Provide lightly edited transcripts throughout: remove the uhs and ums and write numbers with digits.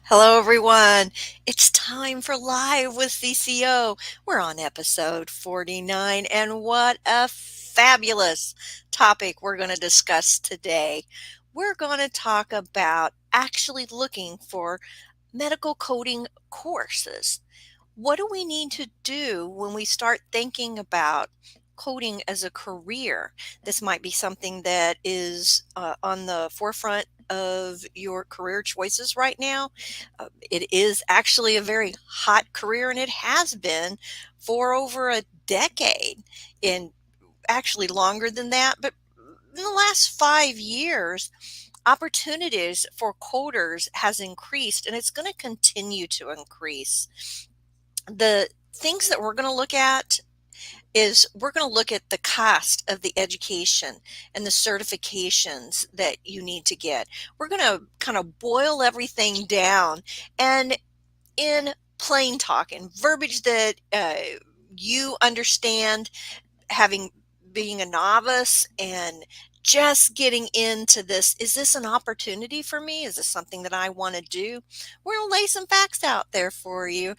Hello, everyone. It's time for Live with CCO. We're on episode 49, and what a fabulous topic we're going to discuss today. We're going to talk about actually looking for medical coding courses. What do we need to do when we start thinking about coding as a career? This might be something that is on the forefront of your career choices right now. It is actually a very hot career, and it has been for over a decade, and actually longer than that. But in the last 5 years, opportunities for coders has increased, and it's going to continue to increase. The things that we're going to look at is we're going to look at the cost of the education and the certifications that you need to get. We're going to kind of boil everything down, and in plain talk and verbiage that you understand, having being a novice and just getting into this. Is this an opportunity for me? Is this something that I want to do? We're going to lay some facts out there for you.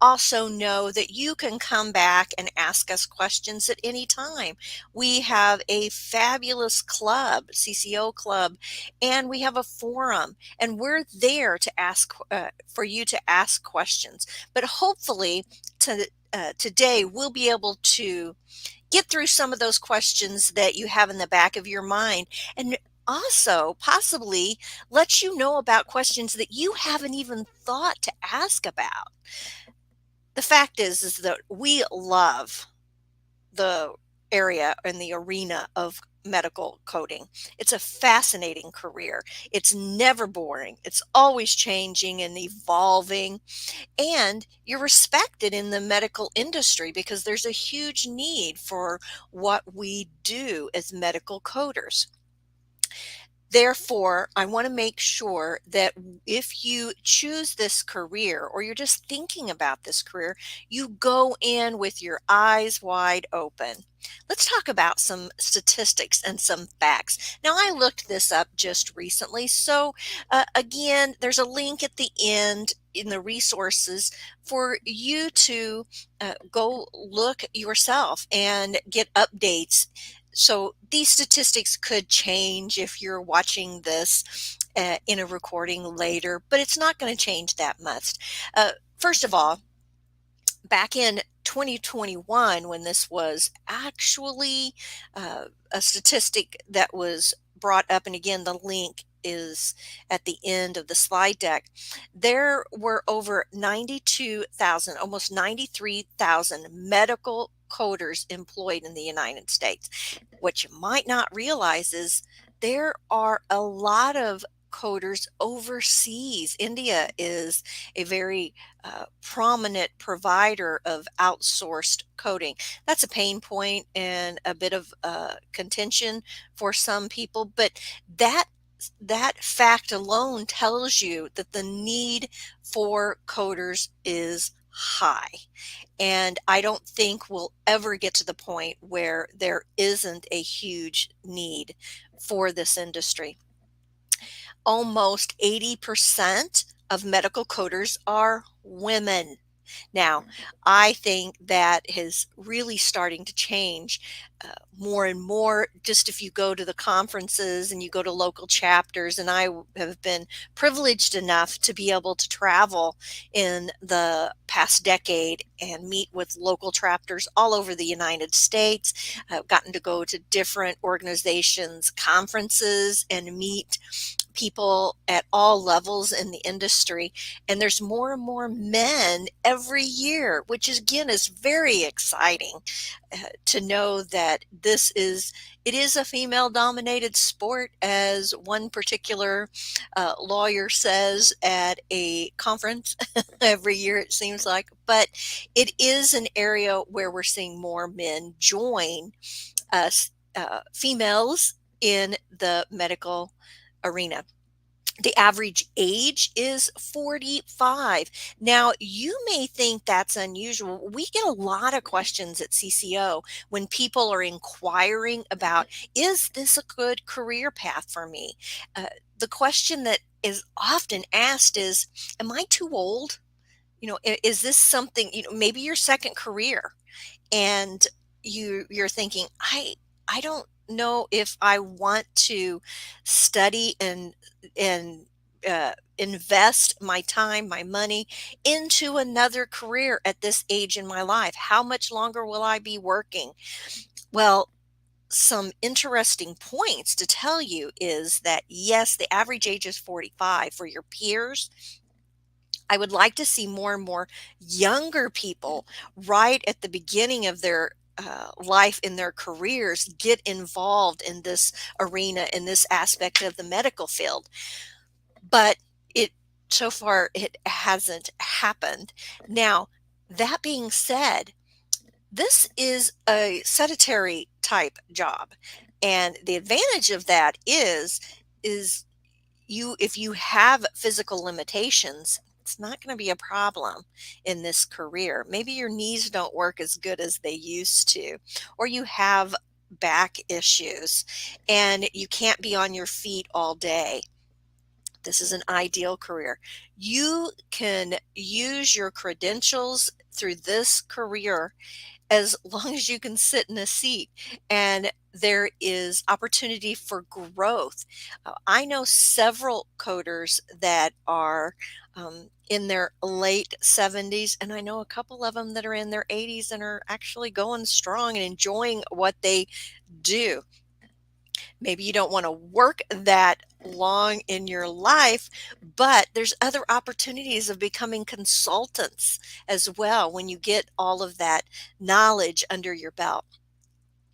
Also know that you can come back and ask us questions at any time. We have a fabulous club, CCO club, and we have a forum, and we're there to ask for you to ask questions. But hopefully, today we'll be able to get through some of those questions that you have in the back of your mind, and also possibly let you know about questions that you haven't even thought to ask about. The fact is that we love the area and the arena of medical coding. It's a fascinating career. It's never boring. It's always changing and evolving, and you're respected in the medical industry because there's a huge need for what we do as medical coders. Therefore, I want to make sure that if you choose this career or you're just thinking about this career, you go in with your eyes wide open. Let's talk about some statistics and some facts. Now, I looked this up just recently. So, again, there's a link at the end in the resources for you to go look yourself and get updates. So these statistics could change if you're watching this in a recording later, but it's not going to change that much. First of all, back in 2021, when this was actually a statistic that was brought up, and again, the link is at the end of the slide deck, there were over 92,000, almost 93,000 medical coders employed in the United States. What you might not realize is there are a lot of coders overseas. India is a very prominent provider of outsourced coding. That's a pain point and a bit of contention for some people, but that that fact alone tells you that the need for coders is high. And I don't think we'll ever get to the point where there isn't a huge need for this industry. Almost 80% of medical coders are women. Now, I think that is really starting to change more and more. Just if you go to the conferences and you go to local chapters, and have been privileged enough to be able to travel in the past decade and meet with local chapters all over the United States. I've gotten to go to different organizations, conferences, and meet people at all levels in the industry, and there's more and more men every year, which is, again, is very exciting to know that it is a female dominated sport, as one particular lawyer says at a conference every year, it seems like. But it is an area where we're seeing more men join us, females, in the medical arena. The average age is 45. Now, you may think that's unusual. We get a lot of questions at CCO when people are inquiring about, is this a good career path for me? The question that is often asked is, am I too old? Is this something, maybe your second career, and you're thinking, I don't know if I want to study and invest my time, my money into another career at this age in my life. How much longer will I be working? Well, some interesting points to tell you is that yes, the average age is 45 for your peers. I would like to see more and more younger people right at the beginning of their life in their careers get involved in this arena, in this aspect of the medical field. But it so far it hasn't happened. Now, that being said, this is a sedentary type job. And the advantage of that is if you have physical limitations, it's not going to be a problem in this career. Maybe your knees don't work as good as they used to, or you have back issues and you can't be on your feet all day. This is an ideal career. You can use your credentials through this career as long as you can sit in a seat, and there is opportunity for growth. I know several coders that are in their late 70s, and I know a couple of them that are in their 80s and are actually going strong and enjoying what they do. Maybe you don't want to work that long in your life, but there's other opportunities of becoming consultants as well when you get all of that knowledge under your belt.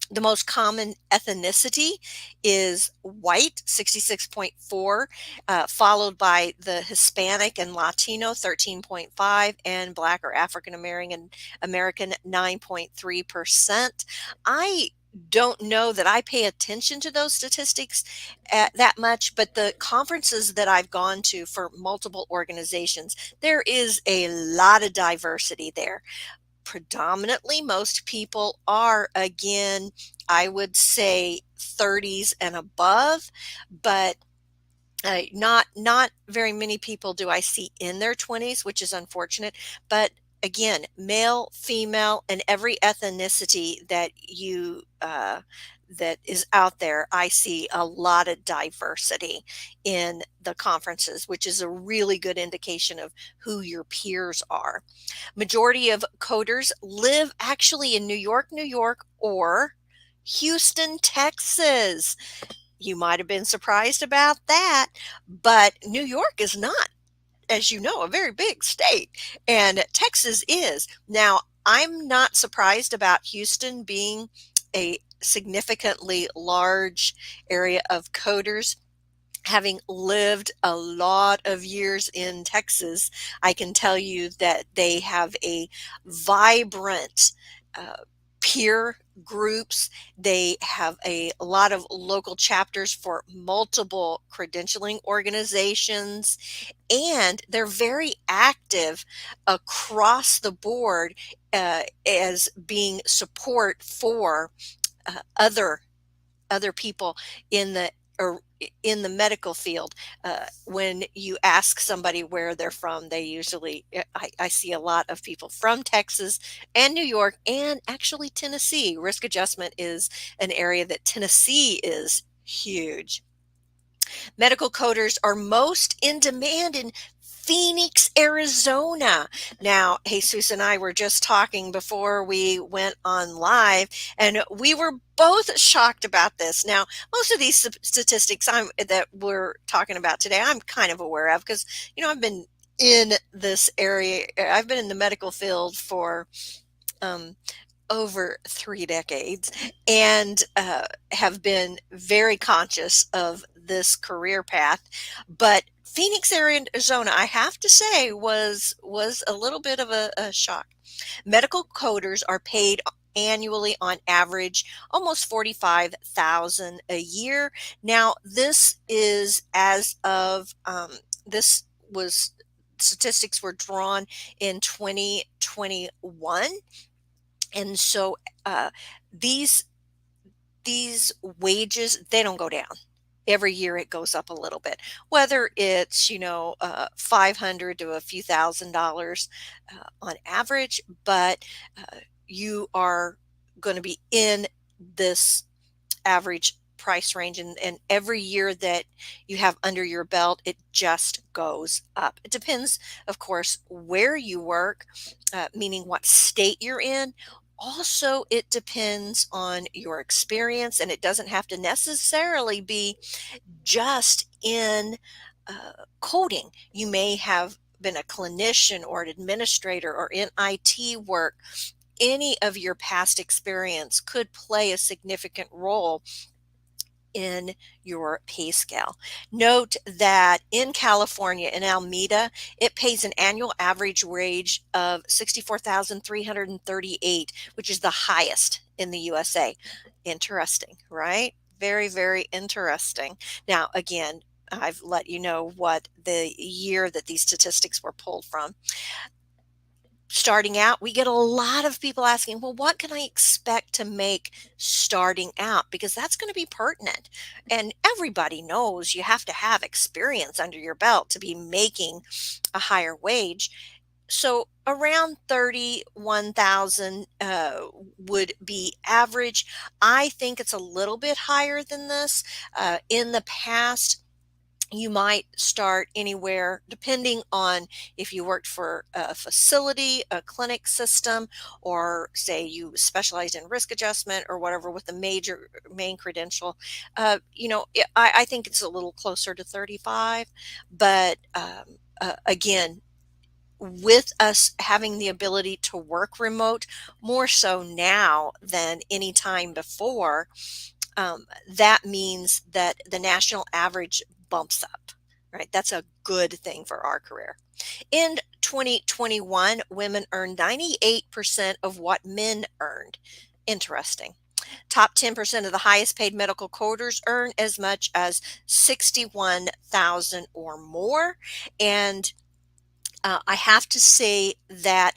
The most common ethnicity is white, 66.4, followed by the Hispanic and Latino, 13.5, and Black or African American, 9.3%. I don't know that I pay attention to those statistics that much, but the conferences that I've gone to for multiple organizations, there is a lot of diversity there. Predominantly, most people are, again, I would say 30s and above, but not very many people do I see in their 20s, which is unfortunate. But again, male, female, and every ethnicity that is out there, I see a lot of diversity in the conferences, which is a really good indication of who your peers are. Majority of coders live actually in New York, or Houston, Texas. You might have been surprised about that, but New York is not, as you know, a very big state, and Texas is. Now, I'm not surprised about Houston being a significantly large area of coders. Having lived a lot of years in Texas, I can tell you that they have a vibrant uh, peer groups. They have a lot of local chapters for multiple credentialing organizations, and they're very active across the board as being support for other people in the or in the medical field. When you ask somebody where they're from, they usually, I see a lot of people from Texas and New York and actually Tennessee. Risk adjustment is an area that Tennessee is huge. Medical coders are most in demand in Phoenix, Arizona. Now, Jesus and I were just talking before we went on live, and we were both shocked about this. Now, most of these statistics that we're talking about today, I'm kind of aware of because, I've been in this area. I've been in the medical field for um, over 3 decades, and have been very conscious of this career path. But Phoenix, Arizona, I have to say, was a little bit of a shock. Medical coders are paid annually on average almost 45,000 a year. Now, this is as of this was statistics were drawn in 2021, and so uh, these these wages, they don't go down. Every year it goes up a little bit, whether it's, 500 to a few $1,000s on average, but you are going to be in this average price range, and every year that you have under your belt it just goes up. It depends, of course, where you work, meaning what state you're in. Also, it depends on your experience, and it doesn't have to necessarily be just in coding. You may have been a clinician or an administrator or in IT work. Any of your past experience could play a significant role in your pay scale. Note that in California, in Alameda, it pays an annual average wage of 64,338, which is the highest in the USA. Interesting, right? Very, very interesting. Now, again, I've let you know what the year that these statistics were pulled from. Starting out, we get a lot of people asking, well, what can I expect to make starting out? Because that's going to be pertinent. And everybody knows you have to have experience under your belt to be making a higher wage. So around 31,000 would be average. I think it's a little bit higher than this. In the past, you might start anywhere depending on if you worked for a facility, a clinic system, or say you specialized in risk adjustment or whatever with a major main credential. I think it's a little closer to 35, but again, with us having the ability to work remote more so now than any time before, that means that the national average bumps up, right? That's a good thing for our career. In 2021, women earned 98% of what men earned. Interesting. Top 10% of the highest paid medical coders earn as much as 61,000 or more. And I have to say that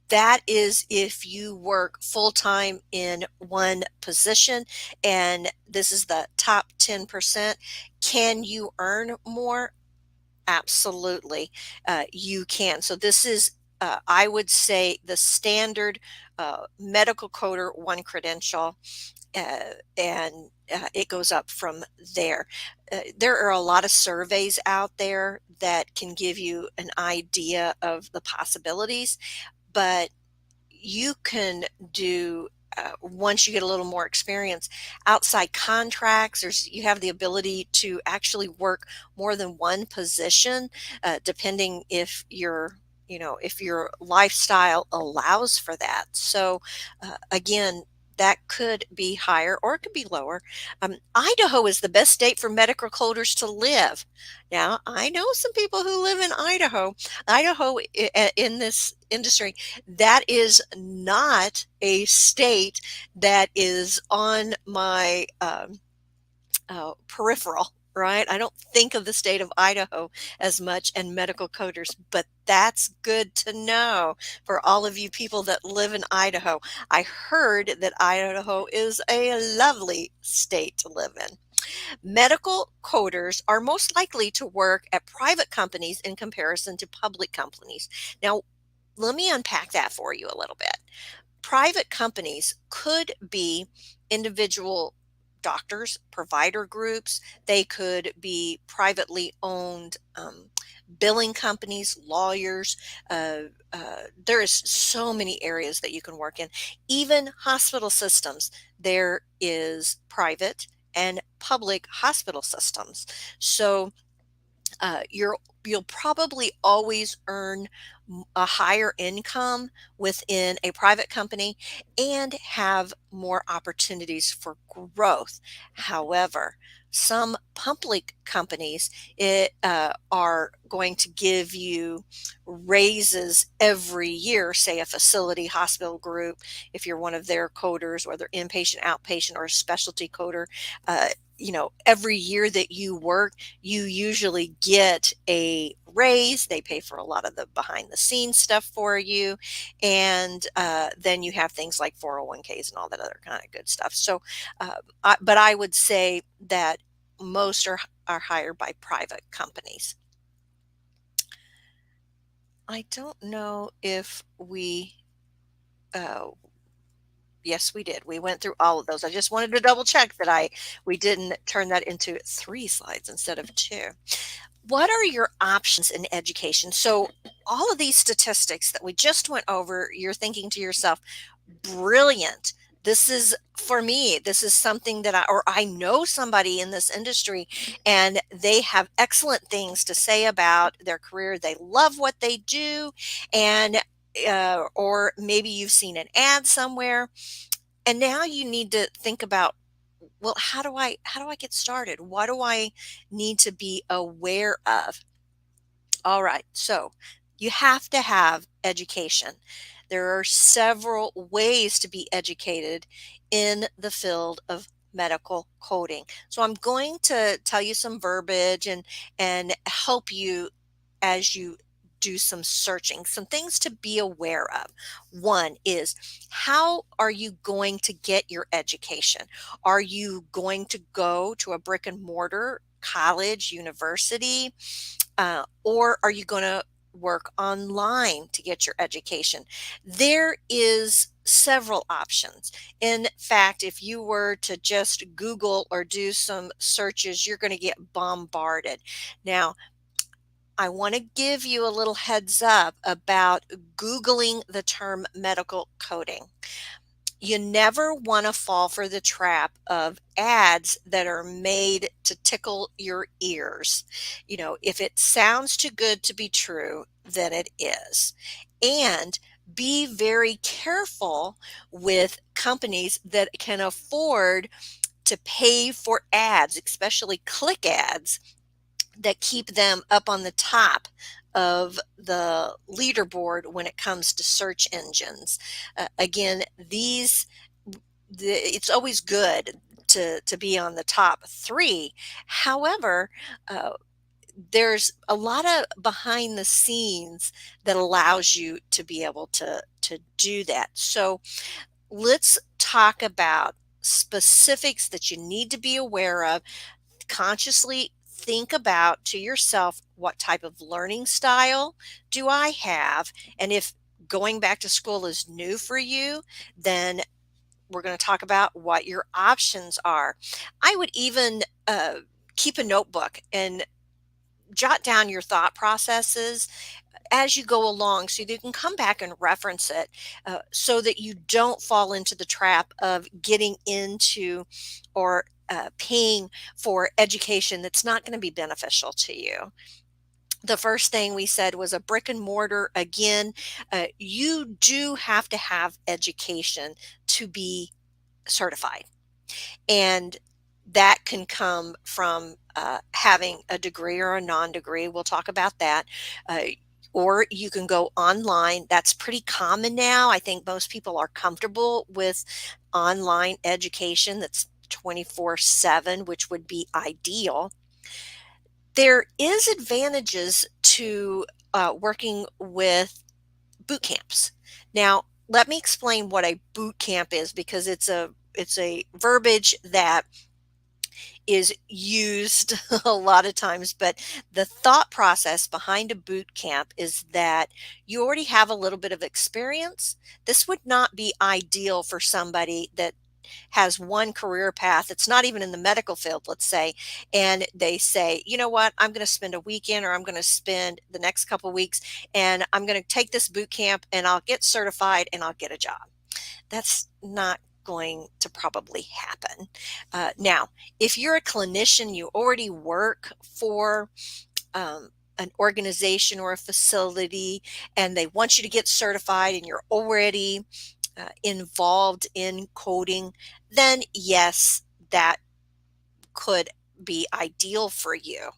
that is if you work full time in one position, and this is the top 10%. Can you earn more? Absolutely, you can. So, this is, I would say, the standard medical coder one credential, and it goes up from there. There are a lot of surveys out there that can give you an idea of the possibilities, but you can do once you get a little more experience outside contracts. You have the ability to actually work more than one position, depending if your lifestyle allows for that. So again, that could be higher or it could be lower. Idaho is the best state for medical coders to live. Now, I know some people who live in Idaho. Idaho, in this industry, that is not a state that is on my peripheral, right? I don't think of the state of Idaho as much and medical coders, but that's good to know for all of you people that live in Idaho. I heard that Idaho is a lovely state to live in. Medical coders are most likely to work at private companies in comparison to public companies. Now, let me unpack that for you a little bit. Private companies could be individual doctors, provider groups. They could be privately owned billing companies, lawyers. There is so many areas that you can work in. Even hospital systems, there is private and public hospital systems. So you'll probably always earn a higher income within a private company and have more opportunities for growth. However, some public companies are going to give you raises every year, say a facility hospital group, if you're one of their coders, whether inpatient, outpatient, or a specialty coder. Every year that you work, you usually get a raise. They pay for a lot of the behind the scenes stuff for you. And then you have things like 401ks and all that other kind of good stuff. So, but I would say that most are hired by private companies. I don't know if we, uh, yes, we did. We went through all of those. I just wanted to double check that we didn't turn that into 3 slides instead of 2. What are your options in education? So all of these statistics that we just went over, you're thinking to yourself, brilliant. This is for me. This is something that I know somebody in this industry and they have excellent things to say about their career. They love what they do. And, or maybe you've seen an ad somewhere and now you need to think about, well, how do I get started? What do I need to be aware of? All right, so you have to have education. There are several ways to be educated in the field of medical coding. So I'm going to tell you some verbiage and help you as you do some searching, some things to be aware of. One is, how are you going to get your education? Are you going to go to a brick and mortar college, university? Or are you going to work online to get your education? There is several options. In fact, if you were to just Google or do some searches, you're going to get bombarded. Now, I want to give you a little heads up about Googling the term medical coding. You never want to fall for the trap of ads that are made to tickle your ears. You know, if it sounds too good to be true, then it is. And be very careful with companies that can afford to pay for ads, especially click ads that keep them up on the top of the leaderboard when it comes to search engines. Again, it's always good to be on the top 3. However, uh, there's a lot of behind the scenes that allows you to be able to do that. So let's talk about specifics that you need to be aware of. Consciously think about to yourself, what type of learning style do I have? And if going back to school is new for you, then we're going to talk about what your options are. I would even keep a notebook and jot down your thought processes as you go along so that you can come back and reference it, so that you don't fall into the trap of getting into or paying for education that's not going to be beneficial to you. The first thing we said was a brick and mortar. Again, you do have to have education to be certified. And that can come from having a degree or a non-degree. We'll talk about that. Uh, or you can go online. That's pretty common now. I think most people are comfortable with online education that's 24/7, which would be ideal. There is advantages to working with boot camps. Now, let me explain what a boot camp is, because it's a verbiage that is used a lot of times, but the thought process behind a boot camp is that you already have a little bit of experience. This would not be ideal for somebody that has one career path. It's not even in the medical field, let's say, and they say, you know what, I'm going to spend a weekend or I'm going to spend the next couple weeks and I'm going to take this boot camp and I'll get certified and I'll get a job. That's not going to probably happen. Now, if you're a clinician, you already work for an organization or a facility, and they want you to get certified, and you're already involved in coding, then yes, that could be ideal for you.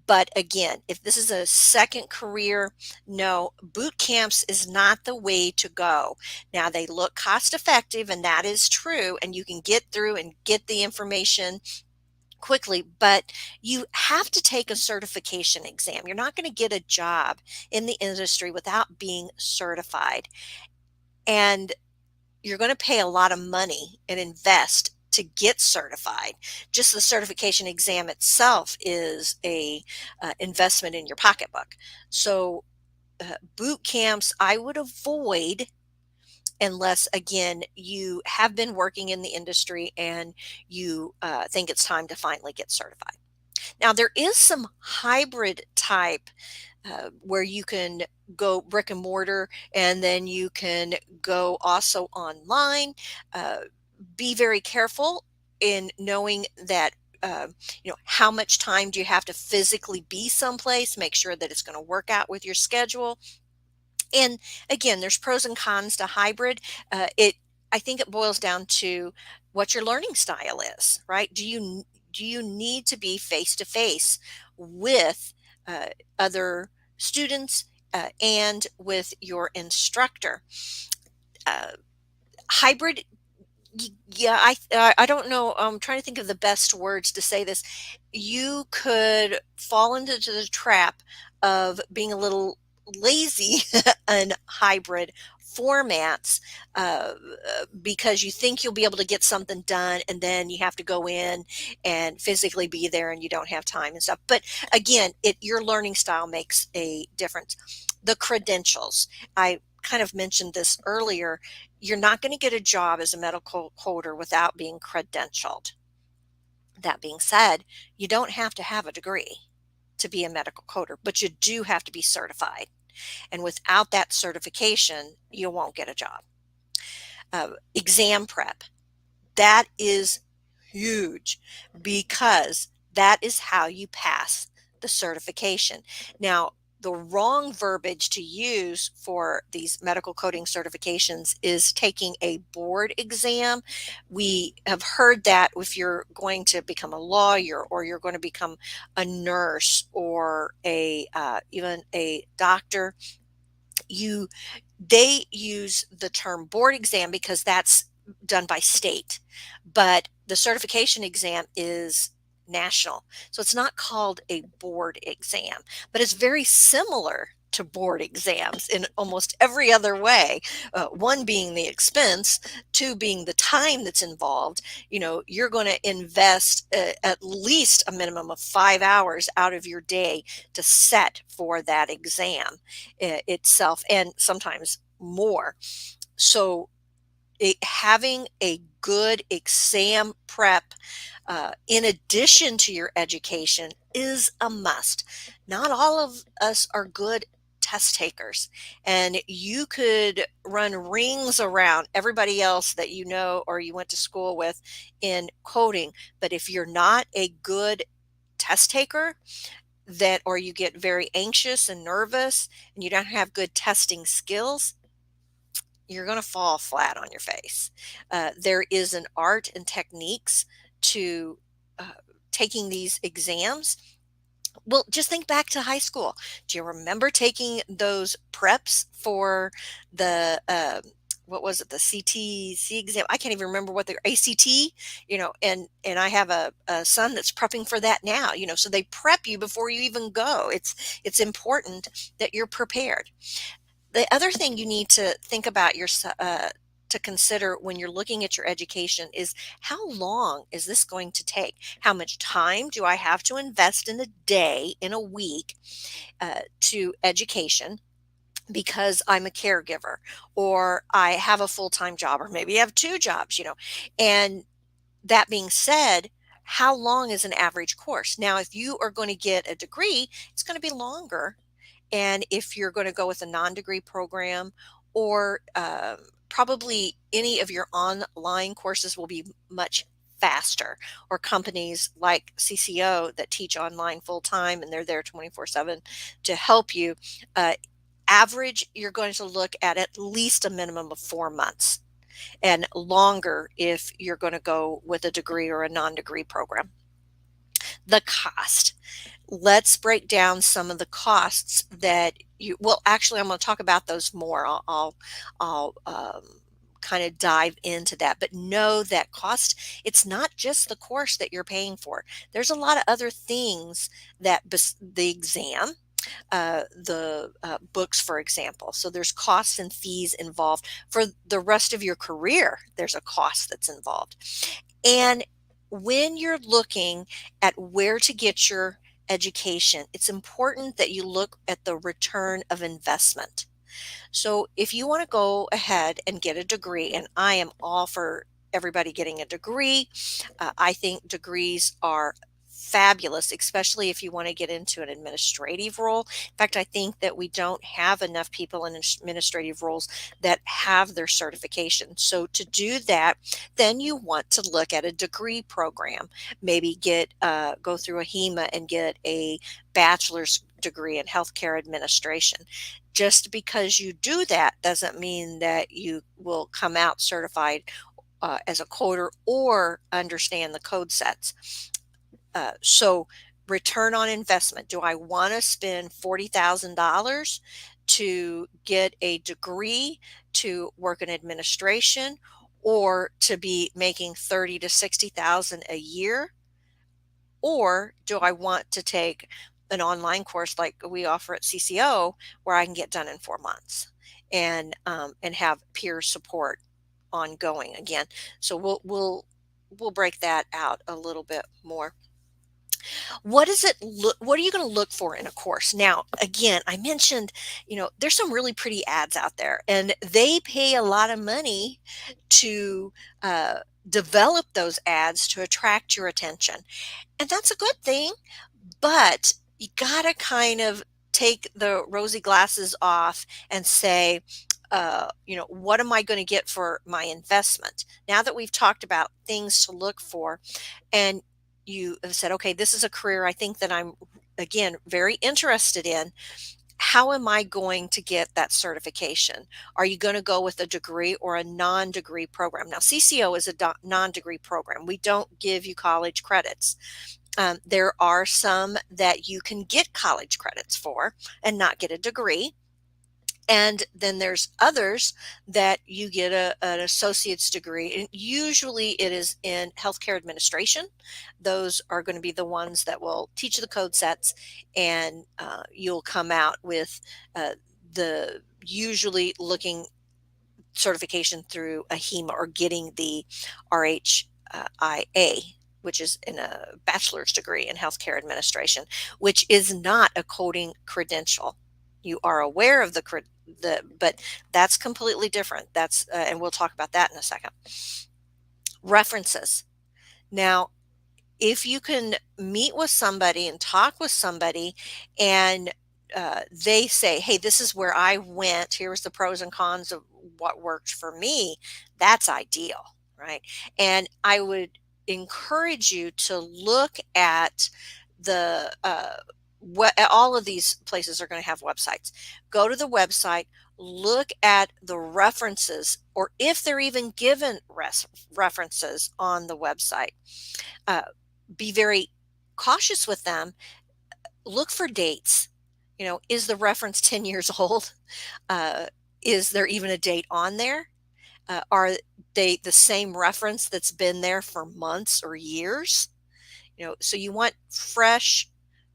But again, if this is a second career, no, boot camps is not the way to go. Now, they look cost effective, and that is true, and you can get through and get the information quickly, but you have to take a certification exam. You're not going to get a job in the industry without being certified. And you're going to pay a lot of money and invest to get certified. Just the certification exam itself is a investment in your pocketbook. So boot camps I would avoid unless again you have been working in the industry and you think it's time to finally get certified. Now there is some hybrid type where you can go brick and mortar and then you can go also online. Uh, be very careful in knowing that how much time do you have to physically be someplace. Make sure that it's going to work out with your schedule. And again, there's pros and cons to hybrid. It I think it boils down to what your learning style is, right? Do you need to be face to face with uh, other students and with your instructor? Uh, Hybrid, yeah, I don't know. I'm trying to think of the best words to say this. You could fall into the trap of being a little lazy in hybrid formats because you think you'll be able to get something done and then you have to go in and physically be there and you don't have time and stuff. But again, your learning style makes a difference. The credentials, I kind of mentioned this earlier. You're not going to get a job as a medical coder without being credentialed. That being said, you don't have to have a degree to be a medical coder, but you do have to be certified. And without that certification, you won't get a job. Exam prep, that is huge because that is how you pass the certification. Now, the wrong verbiage to use for these medical coding certifications is taking a board exam. We have heard that if you're going to become a lawyer or you're going to become a nurse or even a doctor, you they use the term board exam because that's done by state, but the certification exam is national. So it's not called a board exam, but it's very similar to board exams in almost every other way. One being the expense, two being the time that's involved. You're going to invest at least a minimum of 5 hours out of your day to set for that exam itself, and sometimes more. So having a good exam prep in addition to your education is a must. Not all of us are good test takers, and you could run rings around everybody else that you know or you went to school with in coding, but if you're not a good test taker, that or you get very anxious and nervous and you don't have good testing skills, you're going to fall flat on your face. There is an art and techniques to uh, taking these exams. Well, just think back to high school. Do you remember taking those preps for the what was it, the CTC exam? I can't even remember what the ACT, and I have a son that's prepping for that now, so they prep you before you even go. It's important that you're prepared. The other thing you need to think about to consider when you're looking at your education is how long is this going to take? How much time do I have to invest in a day, in a week, to education? Because I'm a caregiver, or I have a full time job, or maybe I have two jobs, And that being said, how long is an average course? Now, if you are going to get a degree, it's going to be longer, and if you're going to go with a non-degree program, or probably any of your online courses will be much faster, or companies like CCO that teach online full time and they're there 24/7 to help you. Uh, Average, you're going to look at least a minimum of 4 months, and longer if you're going to go with a degree or a non-degree program. The cost, let's break down some of the costs that actually, I'm going to talk about those more. I'll kind of dive into that, but know that cost, it's not just the course that you're paying for. There's a lot of other things that the exam, the books, for example. So there's costs and fees involved for the rest of your career. There's a cost that's involved. And when you're looking at where to get your education, it's important that you look at the return of investment. So if you want to go ahead and get a degree, and I am all for everybody getting a degree, I think degrees are fabulous, especially if you want to get into an administrative role. In fact, I think that we don't have enough people in administrative roles that have their certification. So to do that, then you want to look at a degree program. Maybe go through a HEMA and get a bachelor's degree in healthcare administration. Just because you do that doesn't mean that you will come out certified as a coder or understand the code sets. So, return on investment. Do I want to spend $40,000 to get a degree to work in administration, or to be making 30 to 60,000 a year? Or do I want to take an online course like we offer at CCO, where I can get done in 4 months and have peer support ongoing again? So we'll break that out a little bit more. What are you going to look for in a course? Now, again, I mentioned, there's some really pretty ads out there, and they pay a lot of money to develop those ads to attract your attention. And that's a good thing, but you gotta kind of take the rosy glasses off and say, what am I going to get for my investment? Now that we've talked about things to look for, and you have said, okay, this is a career I think that I'm, again, very interested in. How am I going to get that certification? Are you going to go with a degree or a non degree program? Now, CCO is a non degree program. We don't give you college credits. There are some that you can get college credits for and not get a degree. And then there's others that you get an associate's degree. And usually it is in healthcare administration. Those are going to be the ones that will teach you the code sets, and you'll come out with the usually looking certification through a HEMA or getting the RHIA, which is in a bachelor's degree in healthcare administration, which is not a coding credential. You are aware of but that's completely different. And we'll talk about that in a second. References. Now, if you can meet with somebody and talk with somebody, and they say, hey, this is where I went, here's the pros and cons of what worked for me, that's ideal, right? And I would encourage you to look at all of these places are going to have websites. Go to the website, look at the references, or if they're even given references on the website. uh, be very cautious with them. Look for dates. Is the reference 10 years old? Uh, is there even a date on there? Are they the same reference that's been there for months or years? So you want fresh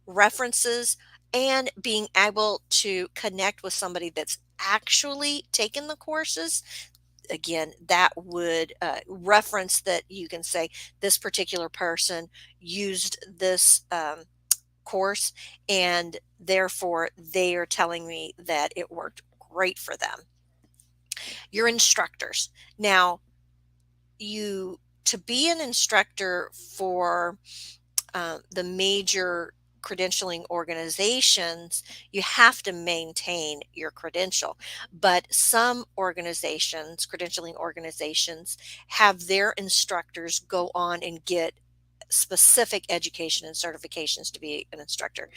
references, and being able to connect with somebody that's actually taken the courses. Again, that would reference that you can say this particular person used this course, and therefore they are telling me that it worked great for them. Your instructors. Now, you to be an instructor for the major credentialing organizations, you have to maintain your credential. But some organizations, credentialing organizations, have their instructors go on and get specific education and certifications to be an instructor.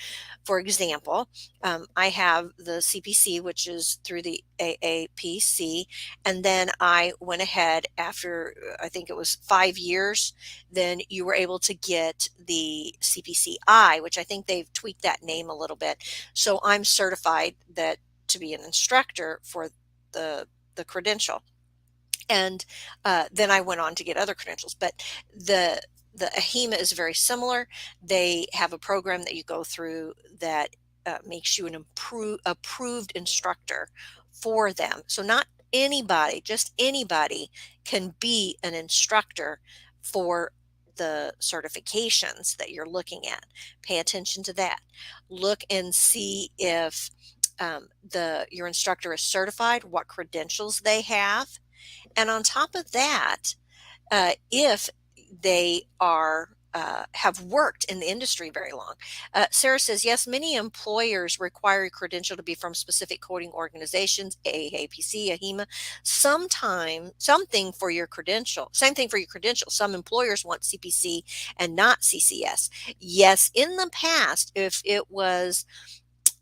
For example, I have the CPC, which is through the AAPC, and then I went ahead after I think it was 5 years. Then you were able to get the CPCI, which I think they've tweaked that name a little bit. So I'm certified that to be an instructor for the credential. And then I went on to get other credentials. But the AHEMA is very similar. They have a program that you go through that makes you an approved instructor for them. So not anybody, just anybody can be an instructor for the certifications that you're looking at. Pay attention to that. Look and see if the your instructor is certified, what credentials they have, and on top of that, if they are have worked in the industry very long. Sarah says, yes, many employers require a credential to be from specific coding organizations, AAPC, AHEMA. Something for your credential, same thing for your credential. Some employers want CPC and not CCS. Yes, in the past, if it was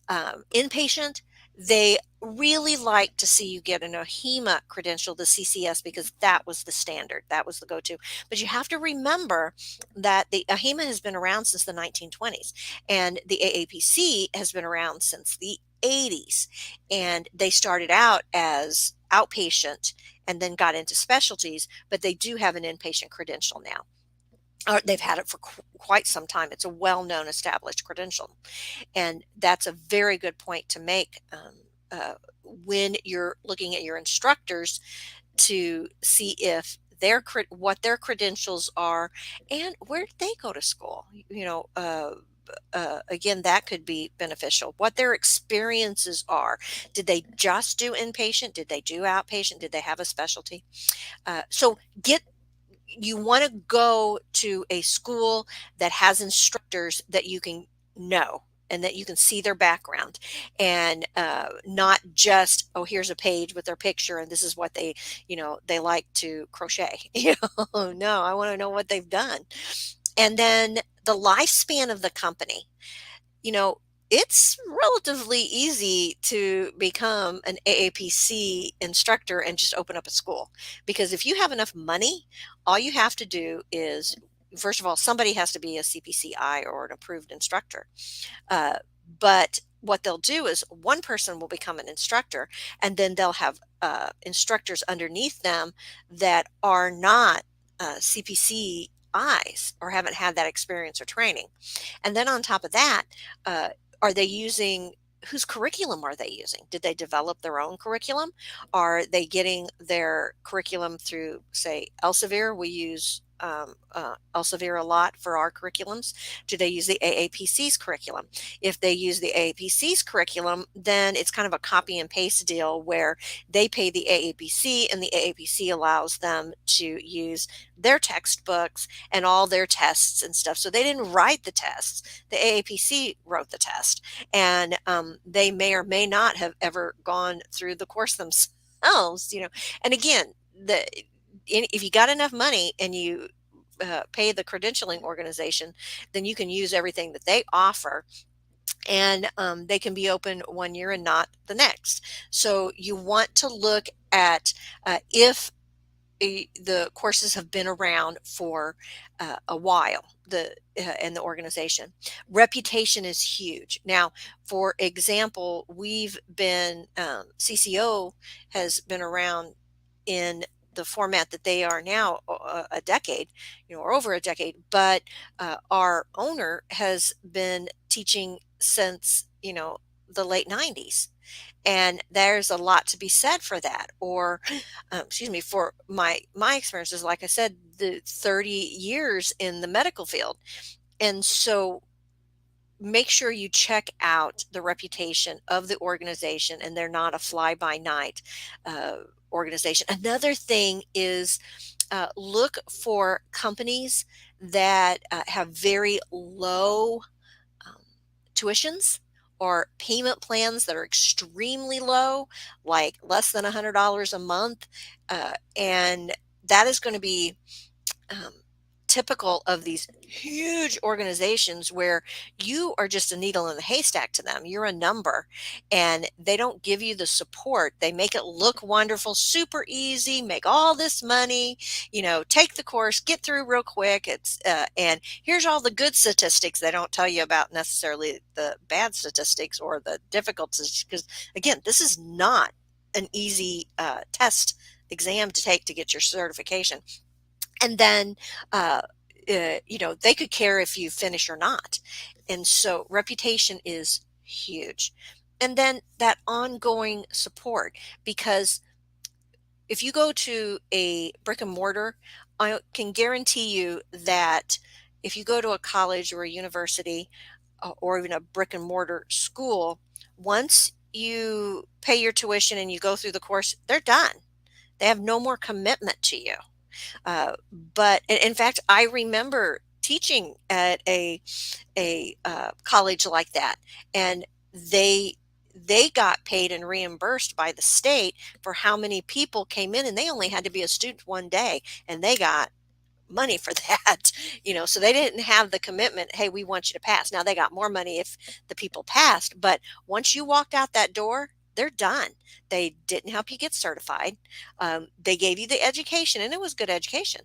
inpatient, they really like to see you get an AHEMA credential, the CCS, because that was the standard. That was the go to. But you have to remember that the AHEMA has been around since the 1920s, and the AAPC has been around since the 80s. And they started out as outpatient and then got into specialties, but they do have an inpatient credential now. They've had it for quite some time. It's a well known established credential. And that's a very good point to make when you're looking at your instructors to see if what their credentials are and where did they go to school. Again, that could be beneficial. What their experiences are. Did they just do inpatient? Did they do outpatient? Did they have a specialty? So you want to go to a school that has instructors that you can know and that you can see their background, and not just, oh, here's a page with their picture and this is what they like to crochet. No, I want to know what they've done. And then the lifespan of the company. you know, it's relatively easy to become an AAPC instructor and just open up a school. Because if you have enough money, all you have to do is, first of all, somebody has to be a CPCI or an approved instructor. Uh, but what they'll do is one person will become an instructor, and then they'll have instructors underneath them that are not CPCIs or haven't had that experience or training. And then on top of that, uh, are they using whose curriculum are they using? Did they develop their own curriculum? Are they getting their curriculum through, say, Elsevier? We use Elsevier a lot for our curriculums. Do they use the AAPC's curriculum? If they use the AAPC's curriculum, then it's kind of a copy and paste deal where they pay the AAPC and the AAPC allows them to use their textbooks and all their tests and stuff. So they didn't write the tests. The AAPC wrote the test, and they may or may not have ever gone through the course themselves. And again, if you got enough money and you pay the credentialing organization, then you can use everything that they offer, and they can be open 1 year and not the next. So you want to look at if the courses have been around for a while, and the organization. Reputation is huge. Now, for example, we've been CCO has been around in the format that they are now a decade, or over a decade, but our owner has been teaching since the late 90s, and there's a lot to be said for that. Or excuse me, for my experiences, like I said, the 30 years in the medical field. And so make sure you check out the reputation of the organization, and they're not a fly by night organization. Another thing is look for companies that have very low um, tuitions or payment plans that are extremely low, like less than $100 a month. And that is going to be um, typical of these huge organizations where you are just a needle in the haystack to them. You're a number, and they don't give you the support. They make it look wonderful, super easy, make all this money, take the course, get through real quick. And here's all the good statistics. They don't tell you about necessarily the bad statistics or the difficulties, because again, this is not an easy test exam to take to get your certification. And then they could care if you finish or not. And so reputation is huge. And then that ongoing support, because if you go to a brick and mortar, I can guarantee you that if you go to a college or a university, or even a brick and mortar school, once you pay your tuition and you go through the course, they're done. They have no more commitment to you. But in fact, I remember teaching at a college like that, and they they got paid and reimbursed by the state for how many people came in, and they only had to be a student one day, and they got money for that. So they didn't have the commitment, hey, we want you to pass. Now they got more money if the people passed, but once you walked out that door, they're done. They didn't help you get certified. They gave you the education, and it was good education,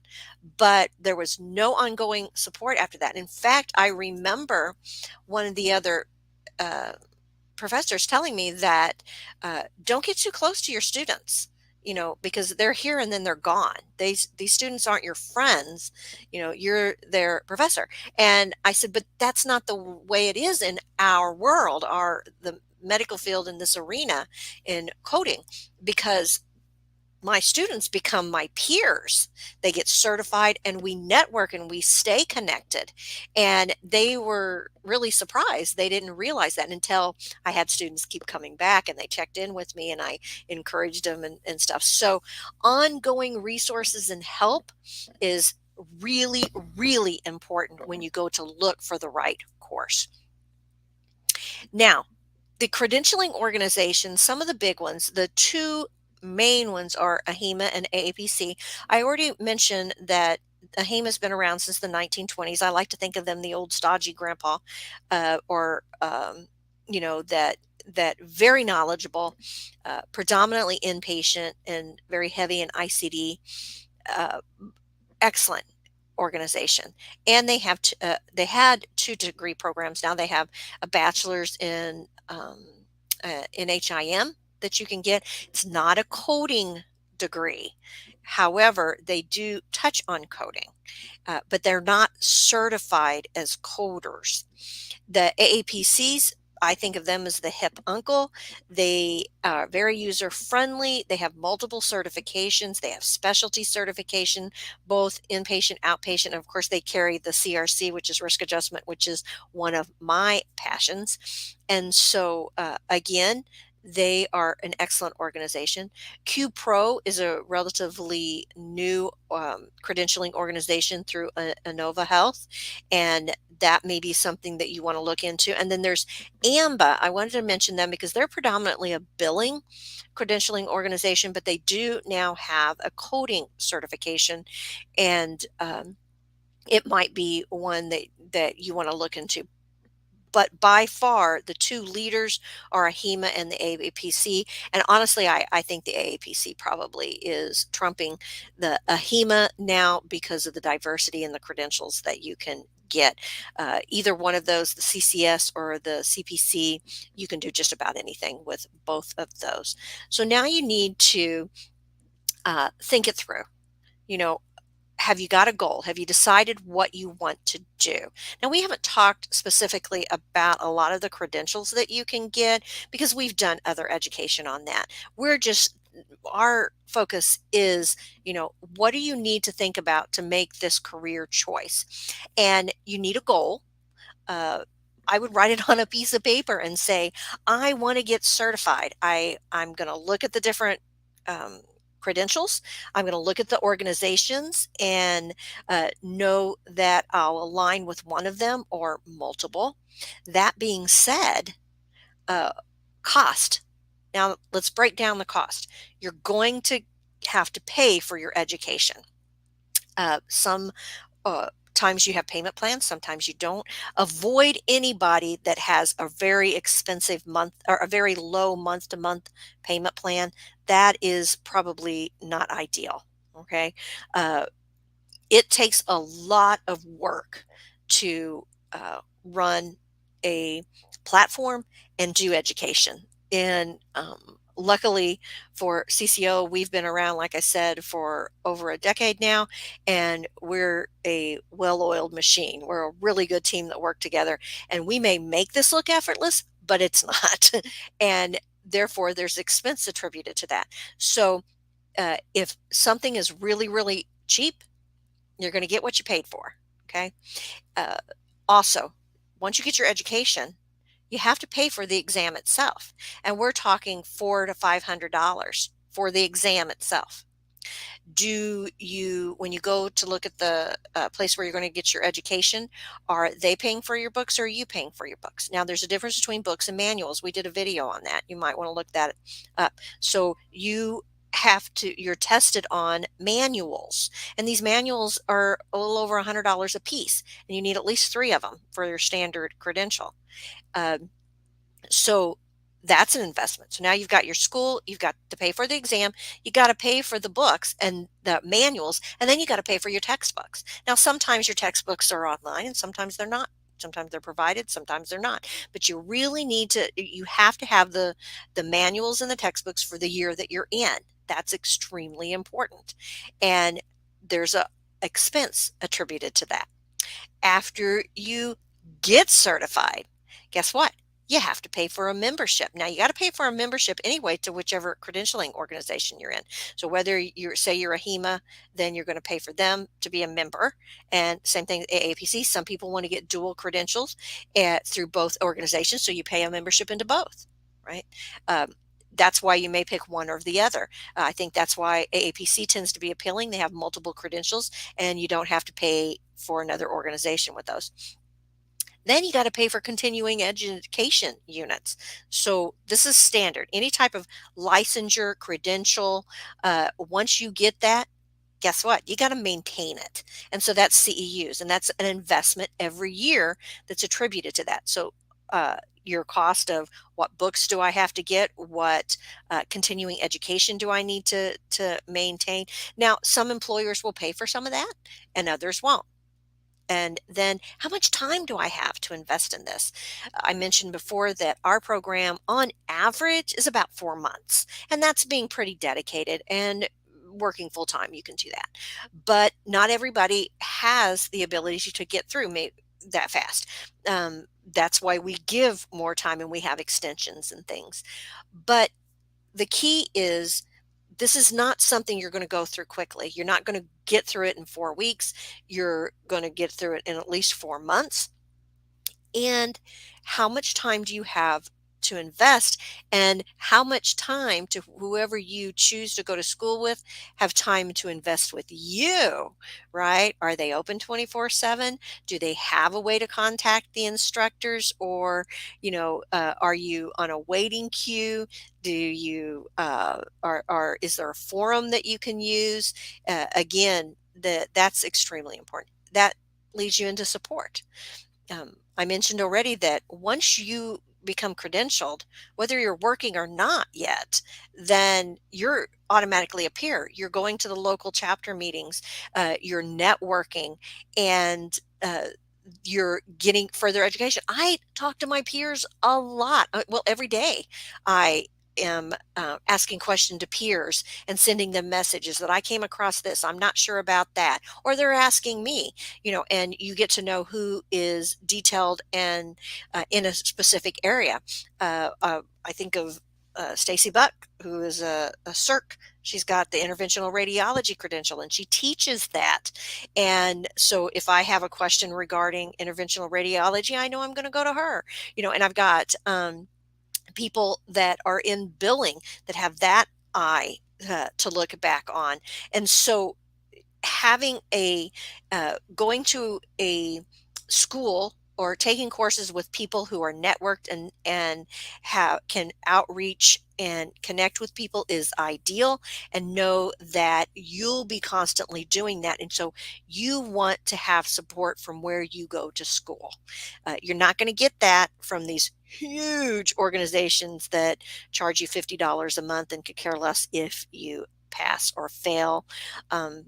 but there was no ongoing support after that. In fact, I remember one of the other uh, professors telling me that don't get too close to your students, because they're here and then they're gone. These students aren't your friends, you're their professor. And I said, but that's not the way it is in our world, the medical field, in this arena, in coding, because my students become my peers. They get certified and we network and we stay connected. And they were really surprised. They didn't realize that until I had students keep coming back and they checked in with me and I encouraged them and stuff. So, ongoing resources and help is really, really important when you go to look for the right course. Now, the credentialing organizations, some of the big ones, the two main ones are AHIMA and AAPC. I already mentioned that AHIMA has been around since the 1920s. I like to think of them the old stodgy grandpa, or that very knowledgeable, predominantly inpatient and very heavy in ICD. Uh, Excellent organization, and they had 2 degree programs. Now they have a bachelor's in HIM that you can get. It's not a coding degree, however they do touch on coding, but they're not certified as coders. The AAPCs, I think of them as the hip uncle. They are very user friendly. They have multiple certifications. They have specialty certification, both inpatient, outpatient. And of course, they carry the CRC, which is risk adjustment, which is one of my passions. And so, again, they are an excellent organization. Q Pro is a relatively new credentialing organization through Inova Health, and that may be something that you want to look into. And then there's AMBA. I wanted to mention them because they're predominantly a billing credentialing organization, but they do now have a coding certification, and it might be one that you want to look into. But by far, the two leaders are AHIMA and the AAPC. And honestly, I think the AAPC probably is trumping the AHIMA now because of the diversity in the credentials that you can get. Either one of those, the CCS or the CPC, you can do just about anything with both of those. So now you need to think it through. You know, have you got a goal? Have you decided what you want to do? Now, we haven't talked specifically about a lot of the credentials that you can get because we've done other education on that. Our focus is, what do you need to think about to make this career choice? And you need a goal. uh, I would write it on a piece of paper and say, I want to get certified. I'm going to look at the different credentials. I'm going to look at the organizations and know that I'll align with one of them or multiple. That being said, uh, cost. Now, let's break down the cost. You're going to have to pay for your education. Some times you have payment plans, sometimes you don't. Avoid anybody that has a very expensive month or a very low month to month payment plan. That is probably not ideal. Okay. Uh, it takes a lot of work to run a platform and do education. And luckily for CCO, we've been around, like I said, for over a decade now, and we're a well oiled machine. We're a really good team that work together, and we may make this look effortless, but it's not. And therefore, there's expense attributed to that. So if something is really, really cheap, You're going to get what you paid for. Okay. Uh, Also, once you get your education, you have to pay for the exam itself. And we're talking $400 to $500 for the exam itself. Do you, when you go to look at the place where you're going to get your education, are they paying for your books or are you paying for your books? Now, there's a difference between books and manuals. We did a video on that. You might want to look that up. So you have to, you're tested on manuals, and these manuals are a little over $100 a piece, and you need at least three of them for your standard credential. Um, so that's an investment. So now you've got your school, you've got to pay for the exam, you got to pay for the books and the manuals, and then you got to pay for your textbooks. Now, sometimes your textbooks are online and sometimes they're not. Sometimes they're provided, sometimes they're not. But you really need to, you have to have the manuals and the textbooks for the year that you're in. That's extremely important. And there's a expense attributed to that. After you get certified, guess what? You have to pay for a membership. Now, you got to pay for a membership anyway to whichever credentialing organization you're in. So whether you say you're a HEMA, then you're going to pay for them to be a member. And same thing with AAPC. Some people want to get dual credentials through both organizations, so you pay a membership into both, right? Um, that's why you may pick one or the other. I think that's why AAPC tends to be appealing. They have multiple credentials, and you don't have to pay for another organization with those. Then you got to pay for continuing education units. So this is standard. Any type of licensure, credential, once you get that, guess what? You got to maintain it. And so that's CEUs, and that's an investment every year that's attributed to that. So your cost of what books do I have to get? What continuing education do I need to maintain? Now, some employers will pay for some of that, and others won't. And then how much time do I have to invest in this? I mentioned before that our program on average is about 4 months, and that's being pretty dedicated and working full time. You can do that. But not everybody has the ability to get through that fast. That's why we give more time and we have extensions and things. But the key is this is not something you're going to go through quickly. You're not going to get through it in 4 weeks. You're going to get through it in at least 4 months. And how much time do you have to invest, and how much time to whoever you choose to go to school with have time to invest with you, right? Are they open 24/7? Do they have a way to contact the instructors, or are you on a waiting queue? Do you are is there a forum that you can use? Again, that's extremely important. That leads you into support. I mentioned already that once you become credentialed, whether you're working or not yet, then you're automatically a peer. You're going to the local chapter meetings, you're networking, and you're getting further education. I talk to my peers a lot. Well, every day I am asking questions to peers and sending them messages that I came across this. I'm not sure about that. Or they're asking me, and you get to know who is detailed and in a specific area. I think of Stacy Buck, who is a CERC. She's got the interventional radiology credential, and she teaches that. And so if I have a question regarding interventional radiology, I know I'm going to go to her. And I've got people that are in billing that have that eye to look back on. And so having going to a school or taking courses with people who are networked and can outreach and connect with people is ideal, and know that you'll be constantly doing that. And so you want to have support from where you go to school. You're not going to get that from these huge organizations that charge you $50 a month and could care less if you pass or fail. um,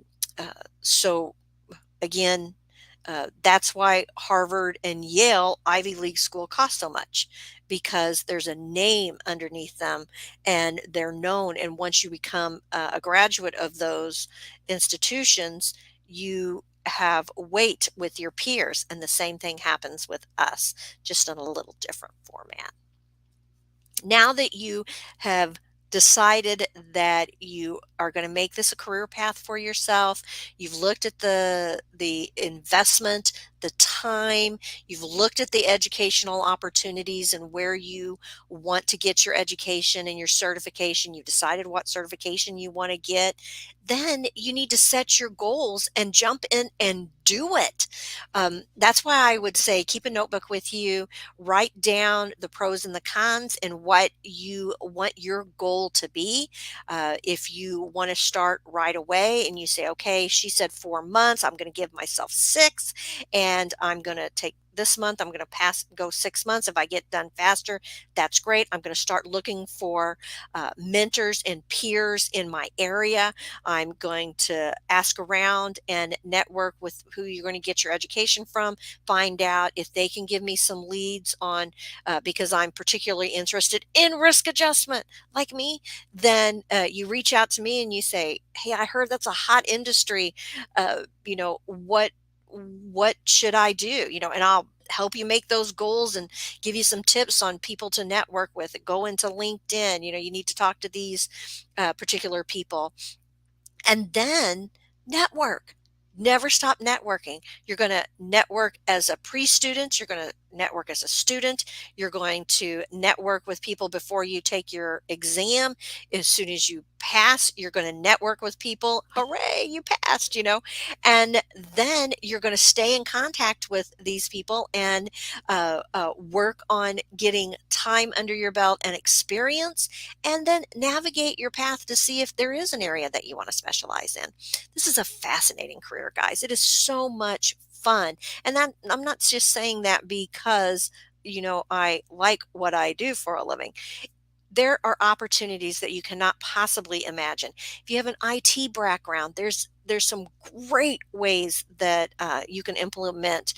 so again, that's why Harvard and Yale Ivy League school cost so much, because there's a name underneath them and they're known. And once you become a graduate of those institutions, you have weight with your peers. And the same thing happens with us, just in a little different format. Now that you have decided that you are going to make this a career path for yourself. You've looked at the investment, the time, you've looked at the educational opportunities and where you want to get your education and your certification. You've decided what certification you want to get. Then you need to set your goals and jump in and do it. That's why I would say keep a notebook with you, write down the pros and the cons and what you want your goal to be. If you want to start right away and you say, okay, she said 4 months, I'm going to give myself six, and I'm going to take this month, I'm going to go 6 months. If I get done faster, that's great. I'm going to start looking for mentors and peers in my area. I'm going to ask around and network with who you're going to get your education from, find out if they can give me some leads on, because I'm particularly interested in risk adjustment, like me. Then you reach out to me and you say, hey, I heard that's a hot industry. What should I do? And I'll help you make those goals and give you some tips on people to network with. Go into LinkedIn. You need to talk to these particular people, and then network. Never stop networking. You're going to network as a pre-student. You're going to network as a student. You're going to network with people before you take your exam. As soon as you pass, you're going to network with people. Hooray, you passed. And then you're going to stay in contact with these people and work on getting time under your belt and experience, and then navigate your path to see if there is an area that you want to specialize in. This is a fascinating career, guys. It is so much fun. And that, I'm not just saying that because, I like what I do for a living. There are opportunities that you cannot possibly imagine. If you have an IT background, there's some great ways that you can implement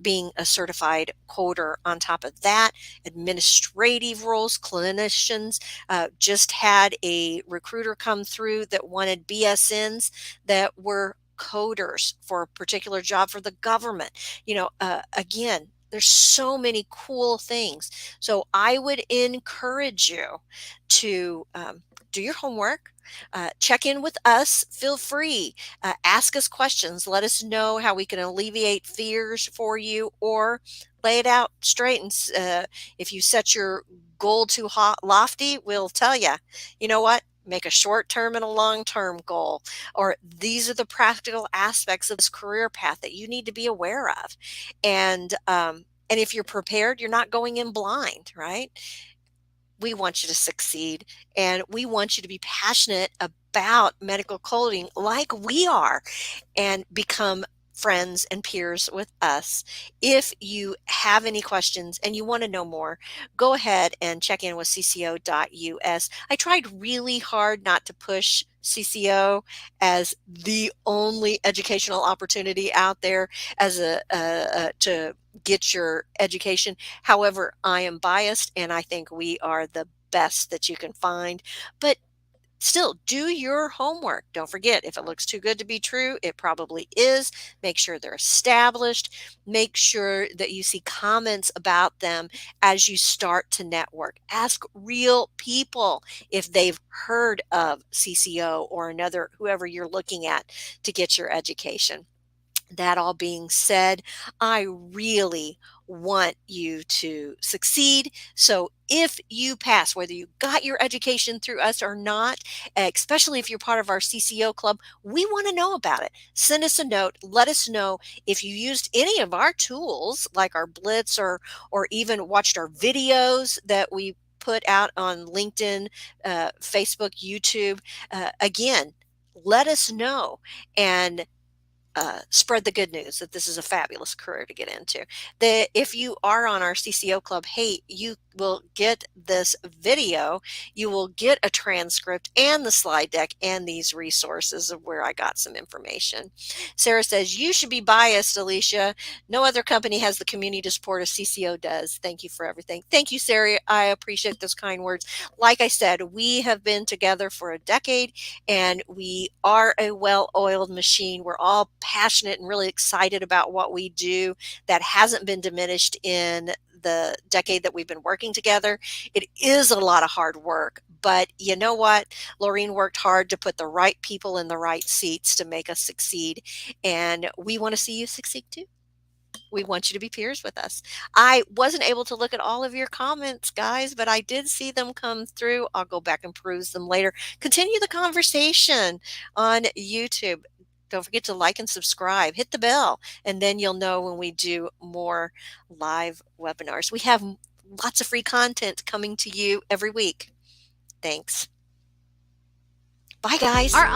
being a certified coder. On top of that, administrative roles, clinicians. Just had a recruiter come through that wanted BSNs that were coders for a particular job for the government. Again, there's so many cool things. So I would encourage you to do your homework, check in with us, feel free, ask us questions, let us know how we can alleviate fears for you, or lay it out straight. And if you set your goal too lofty, we'll tell you, you know what? Make a short term and a long term goal, or these are the practical aspects of this career path that you need to be aware of. And if you're prepared, you're not going in blind, right? We want you to succeed, and we want you to be passionate about medical coding like we are, and become friends and peers with us. If you have any questions and you want to know more, go ahead and check in with cco.us. I tried really hard not to push CCO as the only educational opportunity out there as to get your education. However, I am biased and I think we are the best that you can find. But still, do your homework. Don't forget, if it looks too good to be true, it probably is. Make sure they're established. Make sure that you see comments about them as you start to network. Ask real people if they've heard of CCO or another, whoever you're looking at to get your education. That all being said, I really want you to succeed. So if you pass, whether you got your education through us or not, especially if you're part of our CCO club, we want to know about it. Send us a note. Let us know if you used any of our tools, like our Blitz, or even watched our videos that we put out on LinkedIn, Facebook, YouTube. Again, let us know. And spread the good news that this is a fabulous career to get into. If you are on our CCO club, hey, you will get this video, you will get a transcript and the slide deck and these resources of where I got some information. Sarah says, you should be biased, Alicia. No other company has the community support as CCO does. Thank you for everything. Thank you, Sarah. I appreciate those kind words. Like I said, we have been together for a decade, and we are a well-oiled machine. We're all passionate and really excited about what we do. That hasn't been diminished in the decade that we've been working together. It is a lot of hard work, But you know what? Laureen worked hard to put the right people in the right seats to make us succeed. And we want to see you succeed too. We want you to be peers with us. I wasn't able to look at all of your comments, guys, but I did see them come through. I'll go back and peruse them later. Continue the conversation on YouTube. Don't forget to like and subscribe. Hit the bell, and then you'll know when we do more live webinars. We have lots of free content coming to you every week. Thanks. Bye, guys. Our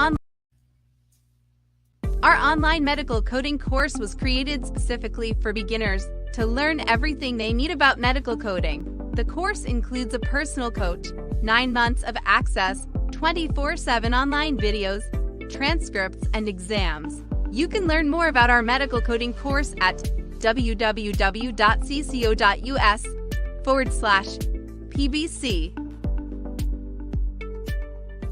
online medical coding course was created specifically for beginners to learn everything they need about medical coding. The course includes a personal coach, 9 months of access, 24/7 online videos, transcripts, and exams. You can learn more about our medical coding course at www.cco.us/PBC.